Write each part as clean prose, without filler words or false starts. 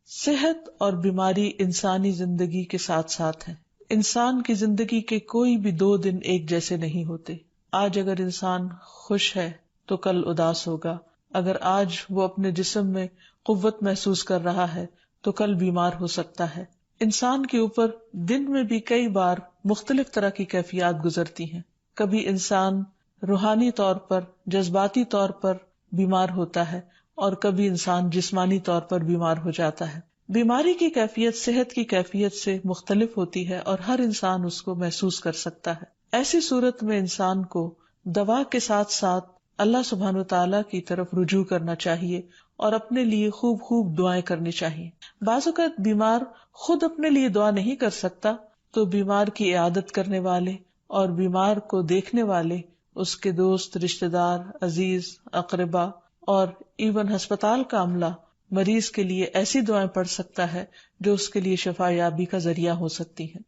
صحت اور بیماری انسانی زندگی کے ساتھ ساتھ ہیں. انسان کی زندگی کے کوئی بھی 2 دن ایک جیسے نہیں ہوتے. آج اگر انسان خوش ہے تو کل اداس ہوگا. اگر آج وہ اپنے جسم میں قوت محسوس کر رہا ہے تو کل بیمار ہو سکتا ہے. انسان کے اوپر دن میں بھی کئی بار مختلف طرح کی کیفیات گزرتی ہیں. کبھی انسان روحانی طور پر، جذباتی طور پر بیمار ہوتا ہے اور کبھی انسان جسمانی طور پر بیمار ہو جاتا ہے. بیماری کی کیفیت صحت کی کیفیت سے مختلف ہوتی ہے اور ہر انسان اس کو محسوس کر سکتا ہے. ایسی صورت میں انسان کو دوا کے ساتھ ساتھ اللہ سبحانہ وتعالی کی طرف رجوع کرنا چاہیے اور اپنے لیے خوب خوب دعائیں کرنی چاہیے. بعض اوقات بیمار خود اپنے لیے دعا نہیں کر سکتا تو بیمار کی عیادت کرنے والے اور بیمار کو دیکھنے والے، اس کے دوست، رشتہ دار، عزیز، اقربا اور ایون ہسپتال کا عملہ مریض کے لیے ایسی دعائیں پڑھ سکتا ہے جو اس کے لیے شفا یابی کا ذریعہ ہو سکتی ہیں.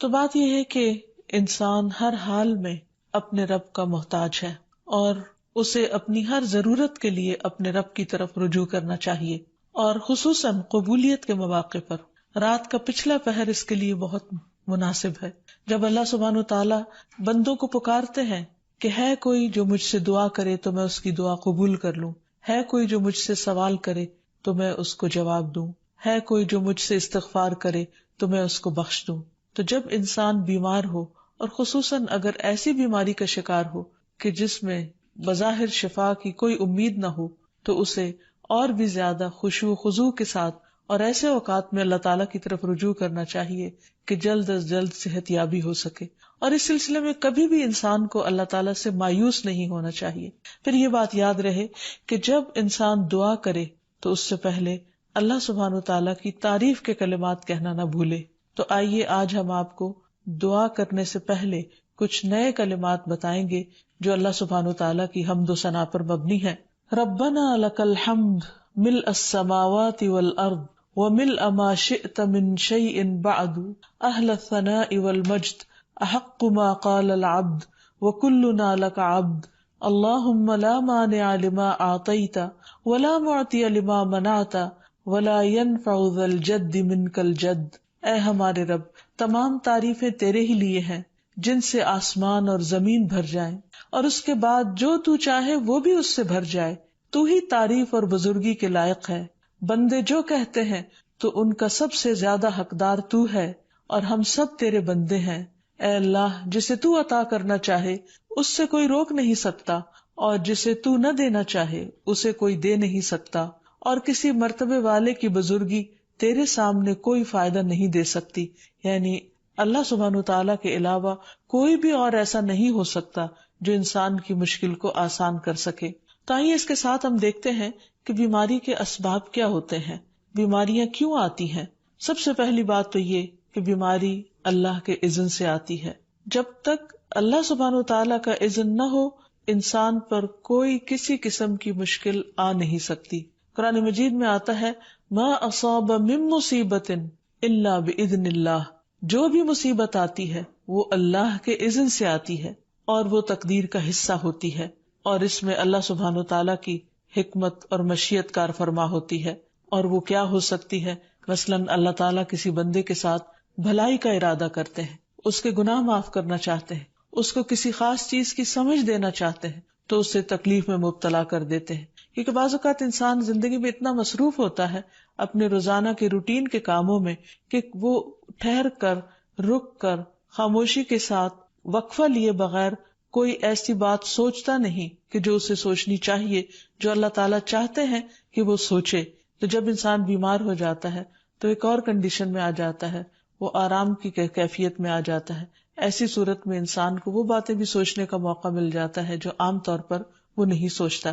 تو بات یہ ہے کہ انسان ہر حال میں اپنے رب کا محتاج ہے اور اسے اپنی ہر ضرورت کے لیے اپنے رب کی طرف رجوع کرنا چاہیے، اور خصوصاً قبولیت کے مواقع پر. رات کا پچھلا پہر اس کے لیے بہت مناسب ہے، جب اللہ سبحانہ وتعالی بندوں کو پکارتے ہیں کہ ہے کوئی جو مجھ سے دعا کرے تو میں اس کی دعا قبول کر لوں، ہے کوئی جو مجھ سے سوال کرے تو میں اس کو جواب دوں، ہے کوئی جو مجھ سے استغفار کرے تو میں اس کو بخش دوں. تو جب انسان بیمار ہو اور خصوصاً اگر ایسی بیماری کا شکار ہو کہ جس میں بظاہر شفا کی کوئی امید نہ ہو، تو اسے اور بھی زیادہ خشوع و خضوع کے ساتھ اور ایسے اوقات میں اللہ تعالیٰ کی طرف رجوع کرنا چاہیے کہ جلد از جلد صحت یابی ہو سکے. اور اس سلسلے میں کبھی بھی انسان کو اللہ تعالیٰ سے مایوس نہیں ہونا چاہیے. پھر یہ بات یاد رہے کہ جب انسان دعا کرے تو اس سے پہلے اللہ سبحانہ وتعالیٰ کی تعریف کے کلمات کہنا نہ بھولے. تو آئیے آج ہم آپ کو دعا کرنے سے پہلے کچھ نئے کلمات بتائیں گے جو اللہ سبحانہ وتعالیٰ کی حمد و ثنا پر مبنی ہے. ربنا لک الحمد ملء السماوات والارض وملء ما شئت من شيء بعد اهل الثناء والمجد احق ما قال العبد وكلنا لك عبد اللهم لا مانع لما اعطيت ولا معطي لما منعت ولا ينفع ذا الجد منك الجد. اے ہمارے رب، تمام تعریفیں تیرے ہی لیے ہیں جن سے آسمان اور زمین بھر جائیں، اور اس کے بعد جو تو چاہے وہ بھی اس سے بھر جائے. تو ہی تعریف اور بزرگی کے لائق ہے. بندے جو کہتے ہیں تو ان کا سب سے زیادہ حقدار تو ہے، اور ہم سب تیرے بندے ہیں. اے اللہ، جسے تو عطا کرنا چاہے اس سے کوئی روک نہیں سکتا، اور جسے تو نہ دینا چاہے اسے کوئی دے نہیں سکتا، اور کسی مرتبے والے کی بزرگی تیرے سامنے کوئی فائدہ نہیں دے سکتی. یعنی اللہ سبحانہ وتعالیٰ کے علاوہ کوئی بھی اور ایسا نہیں ہو سکتا جو انسان کی مشکل کو آسان کر سکے. تو آئیے اس کے ساتھ ہم دیکھتے ہیں کہ بیماری کے اسباب کیا ہوتے ہیں، بیماریاں کیوں آتی ہیں. سب سے پہلی بات تو یہ کہ بیماری اللہ کے اذن سے آتی ہے. جب تک اللہ سبحانہ وتعالیٰ کا اذن نہ ہو انسان پر کوئی کسی قسم کی مشکل آ نہیں سکتی. قرآن مجید میں آتا ہے ما اصاب من مصیبت الا باذن اللہ. جو بھی مصیبت آتی ہے وہ اللہ کے اذن سے آتی ہے اور وہ تقدیر کا حصہ ہوتی ہے، اور اس میں اللہ سبحانہ وتعالیٰ کی حکمت اور مشیت کار فرما ہوتی ہے. اور وہ کیا ہو سکتی ہے؟ مثلاً اللہ تعالیٰ کسی بندے کے ساتھ بھلائی کا ارادہ کرتے ہیں، اس کے گناہ معاف کرنا چاہتے ہیں، اس کو کسی خاص چیز کی سمجھ دینا چاہتے ہیں تو اسے تکلیف میں مبتلا کر دیتے ہیں. کیونکہ بعض اوقات انسان زندگی میں اتنا مصروف ہوتا ہے اپنے روزانہ کے روٹین کے کاموں میں کہ وہ ٹھہر کر، رک کر، خاموشی کے ساتھ وقفہ لیے بغیر کوئی ایسی بات سوچتا نہیں کہ جو اسے سوچنی چاہیے، جو اللہ تعالیٰ چاہتے ہیں کہ وہ سوچے. تو جب انسان بیمار ہو جاتا ہے تو ایک اور کنڈیشن میں آ جاتا ہے، وہ آرام کی کیفیت میں آ جاتا ہے. ایسی صورت میں انسان کو وہ باتیں بھی سوچنے کا موقع مل جاتا ہے جو عام طور پر وہ نہیں سوچتا.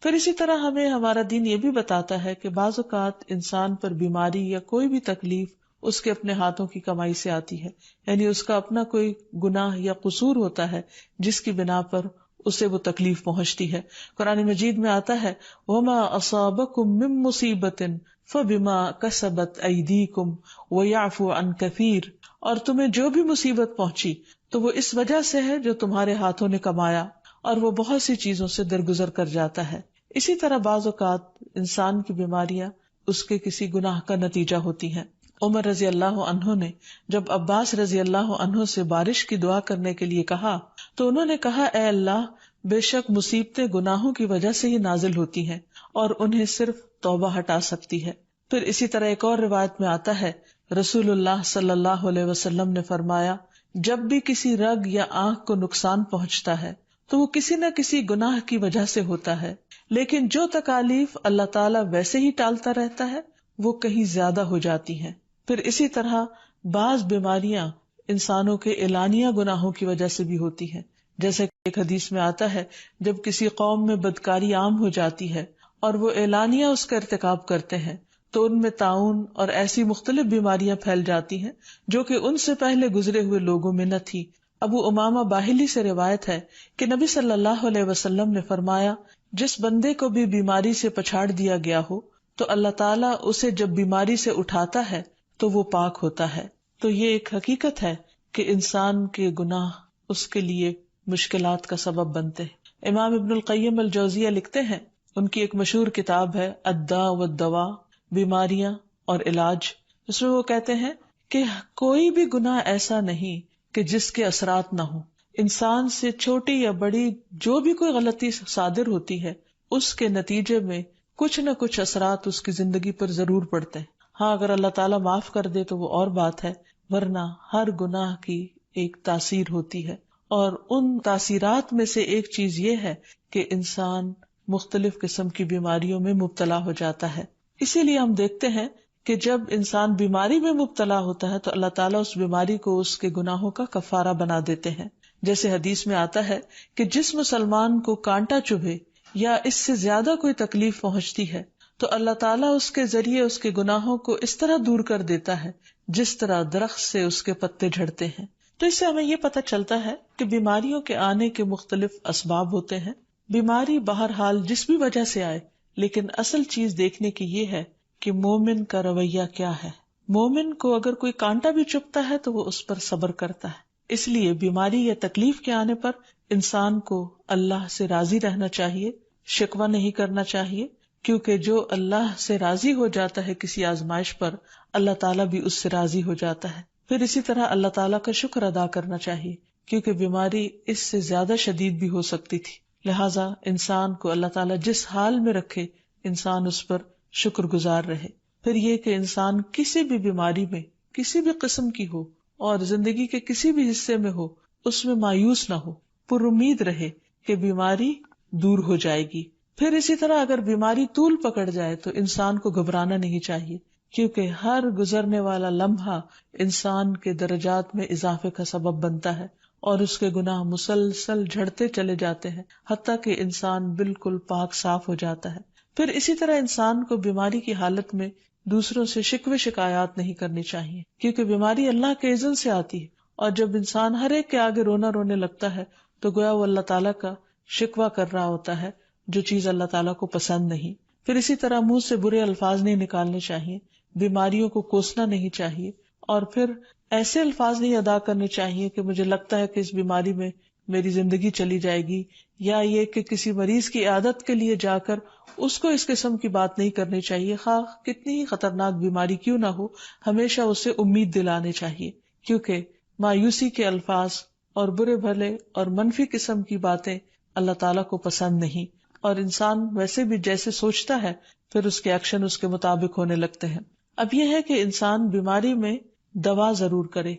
پھر اسی طرح ہمیں ہمارا دین یہ بھی بتاتا ہے کہ بعض اوقات انسان پر بیماری یا کوئی بھی تکلیف اس کے اپنے ہاتھوں کی کمائی سے آتی ہے، یعنی اس کا اپنا کوئی گناہ یا قصور ہوتا ہے جس کی بنا پر اسے وہ تکلیف پہنچتی ہے. قرآن مجید میں آتا ہے وَمَا أَصَابَكُم مِّن مُّصِيبَةٍ فَبِمَا كَسَبَتْ أَيْدِيكُمْ وَيَعْفُو عَن كَثِيرٍ. اور تمہیں جو بھی مصیبت پہنچی تو وہ اس وجہ سے ہے جو تمہارے ہاتھوں نے کمایا، اور وہ بہت سی چیزوں سے درگزر کر جاتا ہے. اسی طرح بعض اوقات انسان کی بیماریاں اس کے کسی گناہ کا نتیجہ ہوتی ہیں۔ عمر رضی اللہ عنہ نے جب عباس رضی اللہ عنہ سے بارش کی دعا کرنے کے لیے کہا تو انہوں نے کہا، اے اللہ، بے شک مصیبتیں گناہوں کی وجہ سے ہی نازل ہوتی ہیں اور انہیں صرف توبہ ہٹا سکتی ہے۔ پھر اسی طرح ایک اور روایت میں آتا ہے، رسول اللہ صلی اللہ علیہ وسلم نے فرمایا، جب بھی کسی رگ یا آنکھ کو نقصان پہنچتا ہے تو وہ کسی نہ کسی گناہ کی وجہ سے ہوتا ہے، لیکن جو تکالیف اللہ تعالیٰ ویسے ہی ٹالتا رہتا ہے وہ کہیں زیادہ ہو جاتی ہیں۔ پھر اسی طرح بعض بیماریاں انسانوں کے اعلانیہ گناہوں کی وجہ سے بھی ہوتی ہیں، جیسے کہ ایک حدیث میں آتا ہے، جب کسی قوم میں بدکاری عام ہو جاتی ہے اور وہ اعلانیہ اس کا ارتکاب کرتے ہیں تو ان میں طاعون اور ایسی مختلف بیماریاں پھیل جاتی ہیں جو کہ ان سے پہلے گزرے ہوئے لوگوں میں نہ تھی۔ ابو امامہ باہلی سے روایت ہے کہ نبی صلی اللہ علیہ وسلم نے فرمایا، جس بندے کو بھی بیماری سے پچھاڑ دیا گیا ہو تو اللہ تعالیٰ اسے جب بیماری سے اٹھاتا ہے تو وہ پاک ہوتا ہے۔ تو یہ ایک حقیقت ہے کہ انسان کے گناہ اس کے لیے مشکلات کا سبب بنتے ہیں۔ امام ابن القیم الجوزیہ لکھتے ہیں، ان کی ایک مشہور کتاب ہے الداء والدواء، بیماریاں اور علاج، اس میں وہ کہتے ہیں کہ کوئی بھی گناہ ایسا نہیں کہ جس کے اثرات نہ ہوں۔ انسان سے چھوٹی یا بڑی جو بھی کوئی غلطی صادر ہوتی ہے اس کے نتیجے میں کچھ نہ کچھ اثرات اس کی زندگی پر ضرور پڑتے ہیں۔ ہاں، اگر اللہ تعالیٰ معاف کر دے تو وہ اور بات ہے، ورنہ ہر گناہ کی ایک تاثیر ہوتی ہے، اور ان تاثیرات میں سے ایک چیز یہ ہے کہ انسان مختلف قسم کی بیماریوں میں مبتلا ہو جاتا ہے۔ اسی لیے ہم دیکھتے ہیں کہ جب انسان بیماری میں مبتلا ہوتا ہے تو اللہ تعالیٰ اس بیماری کو اس کے گناہوں کا کفارہ بنا دیتے ہیں۔ جیسے حدیث میں آتا ہے کہ جس مسلمان کو کانٹا چبھے یا اس سے زیادہ کوئی تکلیف پہنچتی ہے تو اللہ تعالیٰ اس کے ذریعے اس کے گناہوں کو اس طرح دور کر دیتا ہے جس طرح درخت سے اس کے پتے جھڑتے ہیں۔ تو اس سے ہمیں یہ پتہ چلتا ہے کہ بیماریوں کے آنے کے مختلف اسباب ہوتے ہیں۔ بیماری بہرحال جس بھی وجہ سے آئے، لیکن اصل چیز دیکھنے کی یہ ہے کہ مومن کا رویہ کیا ہے۔ مومن کو اگر کوئی کانٹا بھی چبھتا ہے تو وہ اس پر صبر کرتا ہے۔ اس لیے بیماری یا تکلیف کے آنے پر انسان کو اللہ سے راضی رہنا چاہیے، شکوہ نہیں کرنا چاہیے، کیونکہ جو اللہ سے راضی ہو جاتا ہے کسی آزمائش پر، اللہ تعالیٰ بھی اس سے راضی ہو جاتا ہے۔ پھر اسی طرح اللہ تعالیٰ کا شکر ادا کرنا چاہیے، کیونکہ بیماری اس سے زیادہ شدید بھی ہو سکتی تھی، لہٰذا انسان کو اللہ تعالیٰ جس حال میں رکھے انسان اس پر شکر گزار رہے۔ پھر یہ کہ انسان کسی بھی بیماری میں کسی بھی قسم کی ہو اور زندگی کے کسی بھی حصے میں ہو، اس میں مایوس نہ ہو، پر امید رہے کہ بیماری دور ہو جائے گی۔ پھر اسی طرح اگر بیماری طول پکڑ جائے تو انسان کو گھبرانا نہیں چاہیے، کیونکہ ہر گزرنے والا لمحہ انسان کے درجات میں اضافے کا سبب بنتا ہے اور اس کے گناہ مسلسل جھڑتے چلے جاتے ہیں حتیٰ کہ انسان بالکل پاک صاف ہو جاتا ہے۔ پھر اسی طرح انسان کو بیماری کی حالت میں دوسروں سے شکوے شکایات نہیں کرنی چاہیے، کیونکہ بیماری اللہ کے اذن سے آتی ہے، اور جب انسان ہر ایک کے آگے رونے لگتا ہے تو گویا وہ اللہ تعالیٰ کا شکوہ کر رہا ہوتا ہے، جو چیز اللہ تعالیٰ کو پسند نہیں۔ پھر اسی طرح منہ سے برے الفاظ نہیں نکالنے چاہیے، بیماریوں کو کوسنا نہیں چاہیے، اور پھر ایسے الفاظ نہیں ادا کرنے چاہیے کہ مجھے لگتا ہے کہ اس بیماری میں میری زندگی چلی جائے گی، یا یہ کہ کسی مریض کی عیادت کے لیے جا کر اس کو اس قسم کی بات نہیں کرنی چاہیے، خواہ کتنی ہی خطرناک بیماری کیوں نہ ہو، ہمیشہ اسے امید دلانے چاہیے، کیونکہ مایوسی کے الفاظ اور برے بھلے اور منفی قسم کی باتیں اللہ تعالیٰ کو پسند نہیں، اور انسان ویسے بھی جیسے سوچتا ہے پھر اس کے ایکشن اس کے مطابق ہونے لگتے ہیں۔ اب یہ ہے کہ انسان بیماری میں دوا ضرور کرے،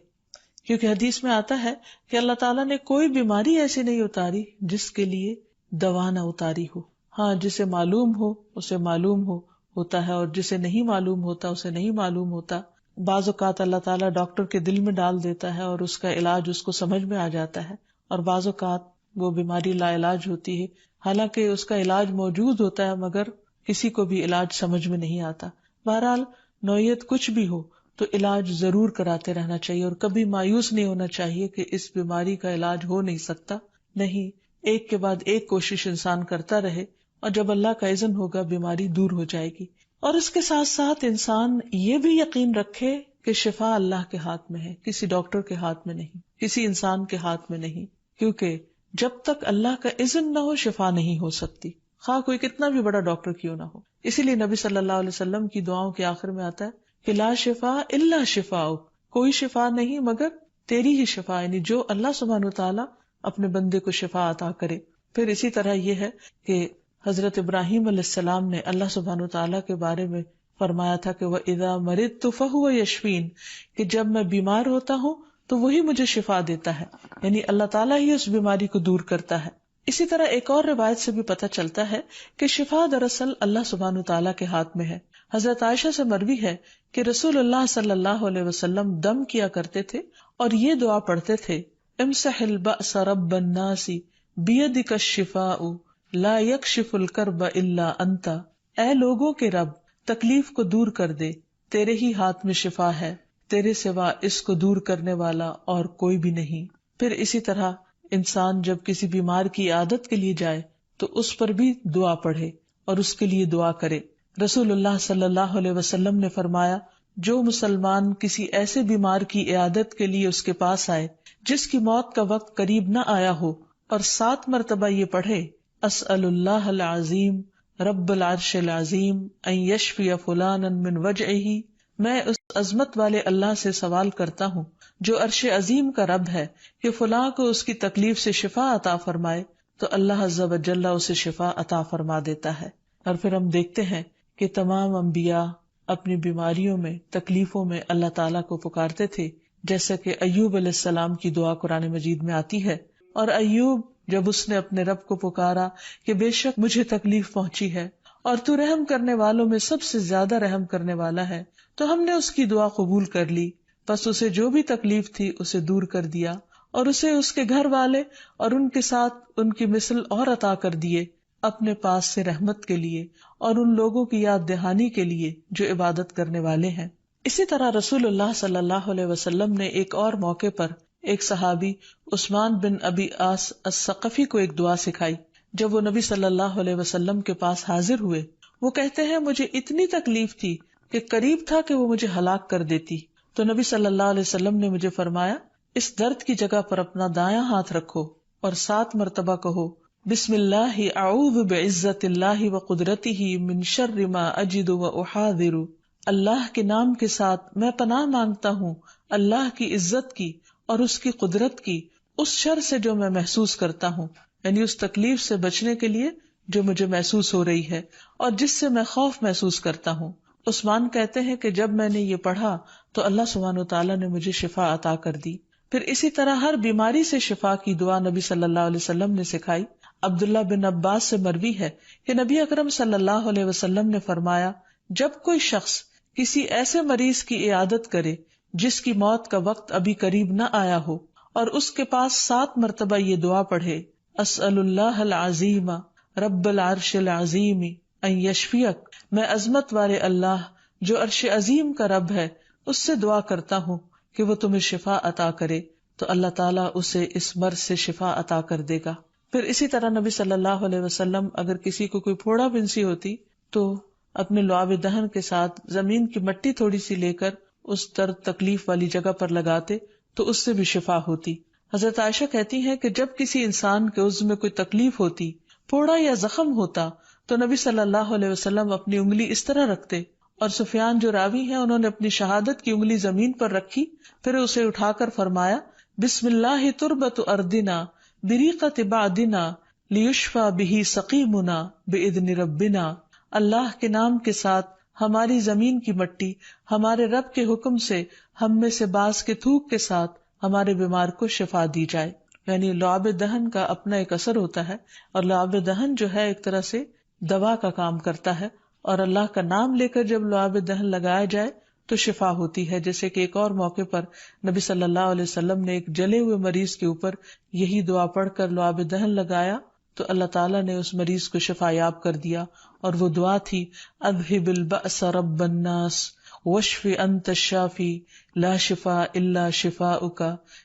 کیونکہ حدیث میں آتا ہے کہ اللہ تعالیٰ نے کوئی بیماری ایسی نہیں اتاری جس کے لیے دوا نہ اتاری ہو۔ ہاں، جسے معلوم ہو اسے معلوم ہوتا ہے، اور جسے نہیں معلوم ہوتا اسے نہیں معلوم ہوتا۔ بعض اوقات اللہ تعالیٰ ڈاکٹر کے دل میں ڈال دیتا ہے اور اس کا علاج اس کو سمجھ میں آ جاتا ہے، اور بعض اوقات وہ بیماری لا علاج ہوتی ہے، حالانکہ اس کا علاج موجود ہوتا ہے مگر کسی کو بھی علاج سمجھ میں نہیں آتا۔ بہرحال نوعیت کچھ بھی ہو تو علاج ضرور کراتے رہنا چاہیے، اور کبھی مایوس نہیں ہونا چاہیے کہ اس بیماری کا علاج ہو نہیں سکتا، نہیں، ایک کے بعد ایک کوشش انسان کرتا رہے، اور جب اللہ کا اذن ہوگا بیماری دور ہو جائے گی۔ اور اس کے ساتھ ساتھ انسان یہ بھی یقین رکھے کہ شفا اللہ کے ہاتھ میں ہے، کسی ڈاکٹر کے ہاتھ میں نہیں، کسی انسان کے ہاتھ میں نہیں، کیونکہ جب تک اللہ کا اذن نہ ہو شفا نہیں ہو سکتی، خواہ کوئی کتنا بھی بڑا ڈاکٹر کیوں نہ ہو۔ اسی لیے نبی صلی اللہ علیہ وسلم کی دعاؤں کے آخر میں آتا ہے کہ لا شفا الا شفاؤک، کوئی شفا نہیں مگر تیری ہی شفا، یعنی جو اللہ سبحانہ وتعالی اپنے بندے کو شفا عطا کرے۔ پھر اسی طرح یہ ہے کہ حضرت ابراہیم علیہ السلام نے اللہ سبحانہ وتعالی کے بارے میں فرمایا تھا کہ وَإِذَا مَرِضْتُ فَهُوَ يَشْفِينِ، کہ جب میں بیمار ہوتا ہوں تو وہی مجھے شفا دیتا ہے، یعنی اللہ تعالیٰ ہی اس بیماری کو دور کرتا ہے۔ اسی طرح ایک اور روایت سے بھی پتہ چلتا ہے کہ شفا دراصل اللہ سبحانہ وتعالیٰ کے ہاتھ میں ہے۔ حضرت عائشہ سے مروی ہے کہ رسول اللہ صلی اللہ علیہ وسلم دم کیا کرتے تھے اور یہ دعا پڑھتے تھے، امسح البأس رب الناس بیدک الشفاء لا یکشف الکرب الا انت، اے لوگوں کے رب تکلیف کو دور کر دے، تیرے ہی ہاتھ میں شفا ہے، تیرے سوا اس کو دور کرنے والا اور کوئی بھی نہیں۔ پھر اسی طرح انسان جب کسی بیمار کی عیادت کے لیے جائے تو اس پر بھی دعا پڑھے اور اس کے لیے دعا کرے۔ رسول اللہ صلی اللہ علیہ وسلم نے فرمایا، جو مسلمان کسی ایسے بیمار کی عیادت کے لیے اس کے پاس آئے جس کی موت کا وقت قریب نہ آیا ہو اور 7 مرتبہ یہ پڑھے، اسأل اللہ العظیم رب العرش العظیم ان یشفی فلانا من وجعہ، میں اس عظمت والے اللہ سے سوال کرتا ہوں جو عرش عظیم کا رب ہے کہ فلاں کو اس کی تکلیف سے شفا عطا فرمائے، تو اللہ عز و جل اسے شفا عطا فرما دیتا ہے۔ اور پھر ہم دیکھتے ہیں کہ تمام انبیاء اپنی بیماریوں میں، تکلیفوں میں اللہ تعالیٰ کو پکارتے تھے، جیسا کہ ایوب علیہ السلام کی دعا قرآن مجید میں آتی ہے۔ اور ایوب جب اس نے اپنے رب کو پکارا کہ بے شک مجھے تکلیف پہنچی ہے اور تو رحم کرنے والوں میں سب سے زیادہ رحم کرنے والا ہے، تو ہم نے اس کی دعا قبول کر لی، بس اسے جو بھی تکلیف تھی اسے دور کر دیا اور اسے اس کے گھر والے اور ان کے ساتھ ان کی مثل اور عطا کر دیے اپنے پاس سے رحمت کے لیے اور ان لوگوں کی یاد دہانی کے لیے جو عبادت کرنے والے ہیں۔ اسی طرح رسول اللہ صلی اللہ علیہ وسلم نے ایک اور موقع پر ایک صحابی عثمان بن ابی عاص الثقفی کو ایک دعا سکھائی۔ جب وہ نبی صلی اللہ علیہ وسلم کے پاس حاضر ہوئے، وہ کہتے ہیں مجھے اتنی تکلیف تھی کہ قریب تھا کہ وہ مجھے ہلاک کر دیتی، تو نبی صلی اللہ علیہ وسلم نے مجھے فرمایا، اس درد کی جگہ پر اپنا دایاں ہاتھ رکھو اور 7 مرتبہ کہو، بسم اللہ اعوذ بعزت اللہ وقدرتہ من شر ما اجد واحاذر، اللہ کے نام کے ساتھ میں پناہ مانگتا ہوں اللہ کی عزت کی اور اس کی قدرت کی اس شر سے جو میں محسوس کرتا ہوں، یعنی اس تکلیف سے بچنے کے لیے جو مجھے محسوس ہو رہی ہے اور جس سے میں خوف محسوس کرتا ہوں۔ عثمان کہتے ہیں کہ جب میں نے یہ پڑھا تو اللہ سبحانہ وتعالیٰ نے مجھے شفا عطا کر دی۔ پھر اسی طرح ہر بیماری سے شفا کی دعا نبی صلی اللہ علیہ وسلم نے سکھائی۔ عبداللہ بن عباس سے مروی ہے کہ نبی اکرم صلی اللہ علیہ وسلم نے فرمایا، جب کوئی شخص کسی ایسے مریض کی عیادت کرے جس کی موت کا وقت ابھی قریب نہ آیا ہو اور اس کے پاس 7 مرتبہ یہ دعا پڑھے، اسأل اللہ العظیم رب العرش العظیم ان یشفیک، میں عظمت والے اللہ جو عرش عظیم کا رب ہے اس سے دعا کرتا ہوں کہ وہ تمہیں شفا عطا کرے، تو اللہ تعالیٰ اسے اس مرض سے شفا عطا کر دے گا۔ پھر اسی طرح نبی صلی اللہ علیہ وسلم اگر کسی کو کوئی پھوڑا بنسی ہوتی تو اپنے لعاب دہن کے ساتھ زمین کی مٹی تھوڑی سی لے کر اس درد تکلیف والی جگہ پر لگاتے تو اس سے بھی شفا ہوتی۔ حضرت عائشہ کہتی ہیں کہ جب کسی انسان کے عضو میں کوئی تکلیف ہوتی، پھوڑا یا زخم ہوتا، تو نبی صلی اللہ علیہ وسلم اپنی انگلی اس طرح رکھتے، اور سفیان جو راوی ہیں انہوں نے اپنی شہادت کی انگلی زمین پر رکھی، پھر اسے اٹھا کر فرمایا، بسم اللہ تربت اردنا بریقت بعدنا لیشفى به سقیمنا باذن ربنا، اللہ کے نام کے ساتھ ہماری زمین کی مٹی ہمارے رب کے حکم سے ہم میں سے بعض کے تھوک کے ساتھ ہمارے بیمار کو شفا دی جائے۔ یعنی لعاب دہن کا اپنا ایک اثر ہوتا ہے، اور لعاب دہن جو ہے ایک طرح سے دوا کا کام کرتا ہے، اور اللہ کا نام لے کر جب لعاب دہن لگایا جائے تو شفا ہوتی ہے۔ جیسے کہ ایک اور موقع پر نبی صلی اللہ علیہ وسلم نے ایک جلے ہوئے مریض کے اوپر یہی دعا پڑھ کر لعاب دہن لگایا تو اللہ تعالیٰ نے اس مریض کو شفا یاب کر دیا، اور وہ دعا تھی، اذہب البأس رب الناس واشف انت الشافی لا شفاء الا شفاؤک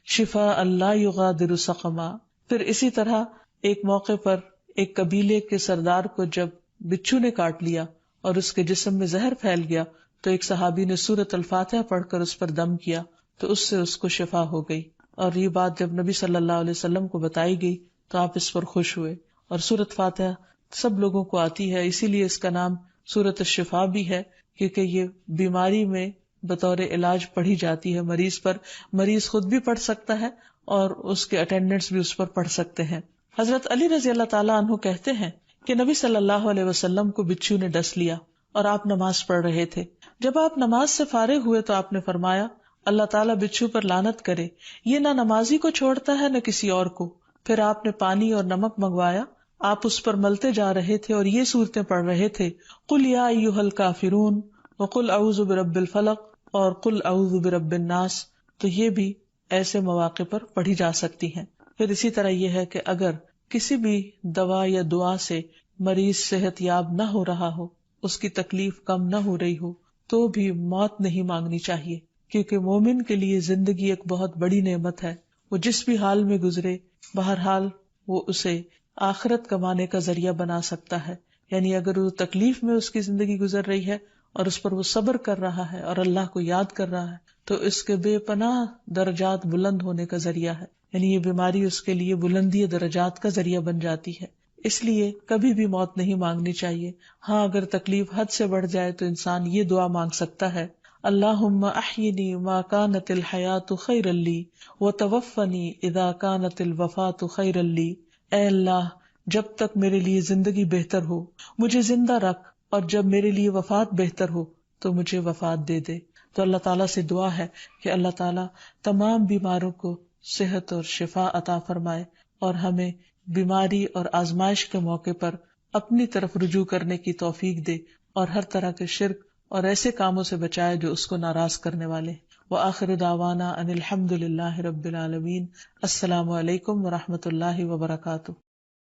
شفاء لا یغادر سقما۔ پھر اسی طرح ایک موقع پر ایک قبیلے کے سردار کو جب بچھو نے کاٹ لیا اور اس کے جسم میں زہر پھیل گیا تو ایک صحابی نے سورۃ الفاتحہ پڑھ کر اس پر دم کیا تو اس سے اس کو شفا ہو گئی۔ اور یہ بات جب نبی صلی اللہ علیہ وسلم کو بتائی گئی تو آپ اس پر خوش ہوئے، اور سورۃ فاتحہ سب لوگوں کو آتی ہے، اسی لیے اس کا نام سورۃ الشفا بھی ہے، کیونکہ یہ بیماری میں بطور علاج پڑھی جاتی ہے مریض پر. مریض خود بھی پڑھ سکتا ہے اور اس کے اٹینڈنٹس بھی اس پر پڑھ سکتے ہیں. حضرت علی رضی اللہ تعالیٰ عنہ کہتے ہیں کہ نبی صلی اللہ علیہ وسلم کو بچھو نے ڈس لیا اور آپ نماز پڑھ رہے تھے. جب آپ نماز سے فارغ ہوئے تو آپ نے فرمایا اللہ تعالیٰ بچھو پر لعنت کرے، یہ نہ نمازی کو چھوڑتا ہے نہ کسی اور کو. پھر آپ نے پانی اور نمک منگوایا، آپ اس پر ملتے جا رہے تھے اور یہ صورتیں پڑھ رہے تھے قل یا ایھا الکافرون وقل اعوذ برب الفلق اور قل اعوذ برب الناس. تو یہ بھی ایسے مواقع پر پڑھی جا سکتی ہیں. پھر اسی طرح یہ ہے کہ اگر کسی بھی دوا یا دعا سے مریض صحت یاب نہ ہو رہا ہو، اس کی تکلیف کم نہ ہو رہی ہو، تو بھی موت نہیں مانگنی چاہیے، کیونکہ مومن کے لیے زندگی ایک بہت بڑی نعمت ہے. وہ جس بھی حال میں گزرے بہرحال وہ اسے آخرت کمانے کا ذریعہ بنا سکتا ہے. یعنی اگر وہ تکلیف میں اس کی زندگی گزر رہی ہے اور اس پر وہ صبر کر رہا ہے اور اللہ کو یاد کر رہا ہے تو اس کے بے پناہ درجات بلند ہونے کا ذریعہ ہے. یعنی یہ بیماری اس کے لیے بلندی درجات کا ذریعہ بن جاتی ہے. اس لیے کبھی بھی موت نہیں مانگنی چاہیے. ہاں اگر تکلیف حد سے بڑھ جائے تو انسان یہ دعا مانگ سکتا ہے اللہم احینی ما کانت الحیات خیرا لی وتوفنی اذا کانت الوفات خیرا لی. اے اللہ جب تک میرے لیے زندگی بہتر ہو مجھے زندہ رکھ، اور جب میرے لیے وفات بہتر ہو تو مجھے وفات دے دے. تو اللہ تعالیٰ سے دعا ہے کہ اللہ تعالیٰ تمام بیماروں کو صحت اور شفا عطا فرمائے اور ہمیں بیماری اور آزمائش کے موقع پر اپنی طرف رجوع کرنے کی توفیق دے اور ہر طرح کے شرک اور ایسے کاموں سے بچائے جو اس کو ناراض کرنے والے. وآخر دعوانا ان الحمد للہ رب العالمین. السلام علیکم ورحمۃ اللہ وبرکاتہ.